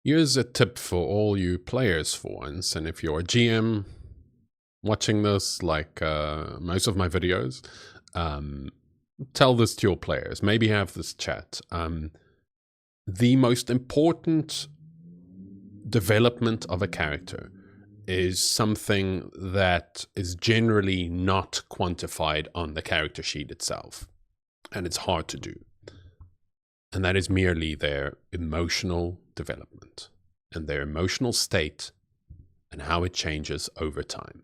Here's a tip for all you players for once, and if you're a GM watching this, like most of my videos, um, tell this to your players. Maybe have this chat. The most important development of a character is something that is generally not quantified on the character sheet itself, and it's hard to do. And that is merely their emotional development and their emotional state and how it changes over time.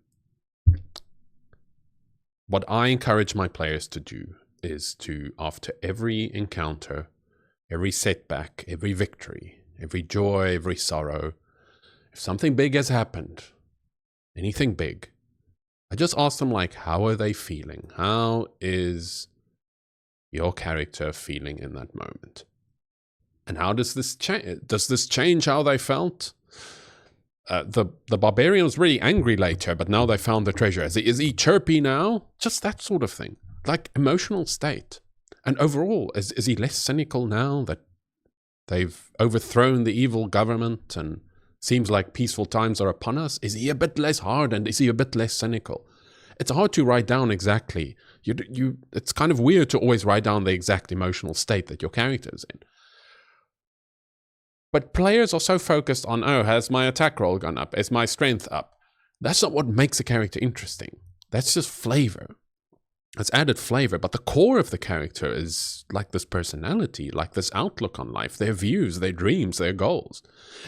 What I encourage my players to do is to, after every encounter, every setback, every victory, every joy, every sorrow, if something big has happened, anything big, I just ask them, like, how are they feeling? How is your character feeling in that moment? And how does this change? Does this change how they felt? The barbarian was really angry later, but now they found the treasure. Is he chirpy now? Just that sort of thing, like emotional state. And overall, is he less cynical now that they've overthrown the evil government and seems like peaceful times are upon us? Is he a bit less hardened? Is he a bit less cynical? It's hard to write down exactly. It's kind of weird to always write down the exact emotional state that your character is in. But players are so focused on, oh, has my attack roll gone up? Is my strength up? That's not what makes a character interesting. That's just flavor. It's added flavor, but the core of the character is like this personality, like this outlook on life, their views, their dreams, their goals.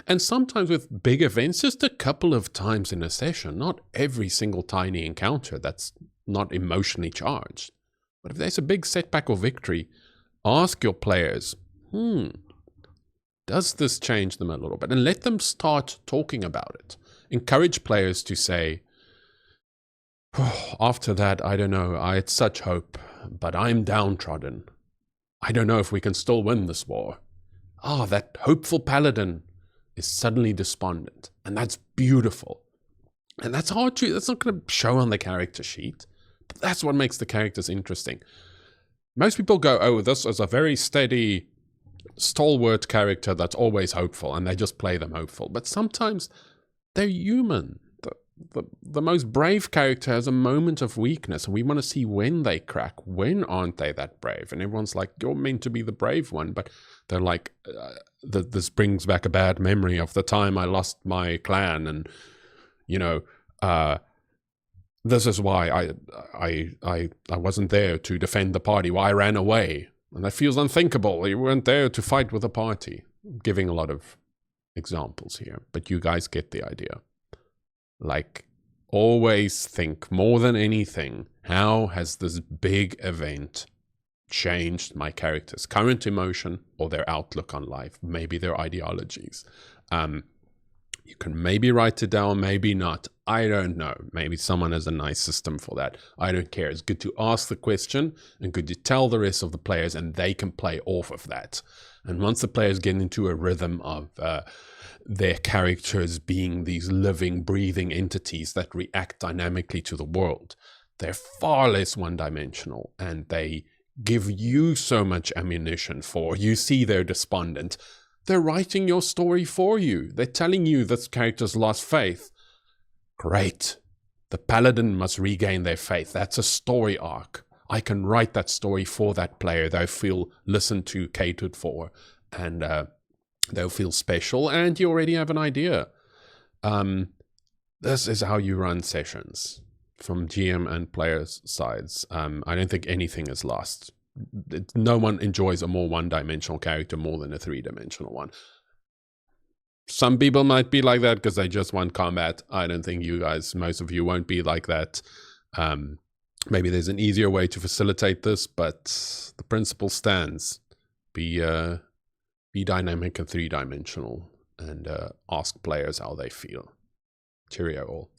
And sometimes with big events, just a couple of times in a session, not every single tiny encounter that's not emotionally charged. But if there's a big setback or victory, ask your players, does this change them a little bit? And let them start talking about it. Encourage players to say, oh, after that, I don't know, I had such hope, but I'm downtrodden. I don't know if we can still win this war. That hopeful paladin is suddenly despondent. And that's beautiful. And that's hard to, that's not going to show on the character sheet. But that's what makes the characters interesting. Most people go, oh, this is a very steady, stalwart character that's always hopeful, and they just play them hopeful. But sometimes they're human. The most brave character has a moment of weakness, and we want to see when they crack. When aren't they that brave? And everyone's like, you're meant to be the brave one. But they're like, this brings back a bad memory of the time I lost my clan. And, this is why I wasn't there to defend the party. Why I ran away. And that feels unthinkable. You weren't there to fight with the party. I'm giving a lot of examples here, but you guys get the idea. Like, always think more than anything, how has this big event changed my character's current emotion or their outlook on life, maybe their ideologies? You can maybe write it down, maybe not. I don't know. Maybe someone has a nice system for that. I don't care. It's good to ask the question and good to tell the rest of the players, and they can play off of that. And once the players get into a rhythm of their characters being these living, breathing entities that react dynamically to the world, they're far less one-dimensional, and they give you so much ammunition for. You see they're despondent. They're writing your story for you. They're telling you this character's lost faith. Great. The paladin must regain their faith. That's a story arc. I can write that story for that player. They'll feel listened to, catered for, and they'll feel special, and you already have an idea. This is how you run sessions from GM and players' sides. I don't think anything is lost. No one enjoys a more one-dimensional character more than a three-dimensional one. Some people might be like that because they just want combat. I don't think you guys, most of you, won't be like that. Maybe there's an easier way to facilitate this, but the principle stands. Be dynamic and three-dimensional, and ask players how they feel. Cheerio all.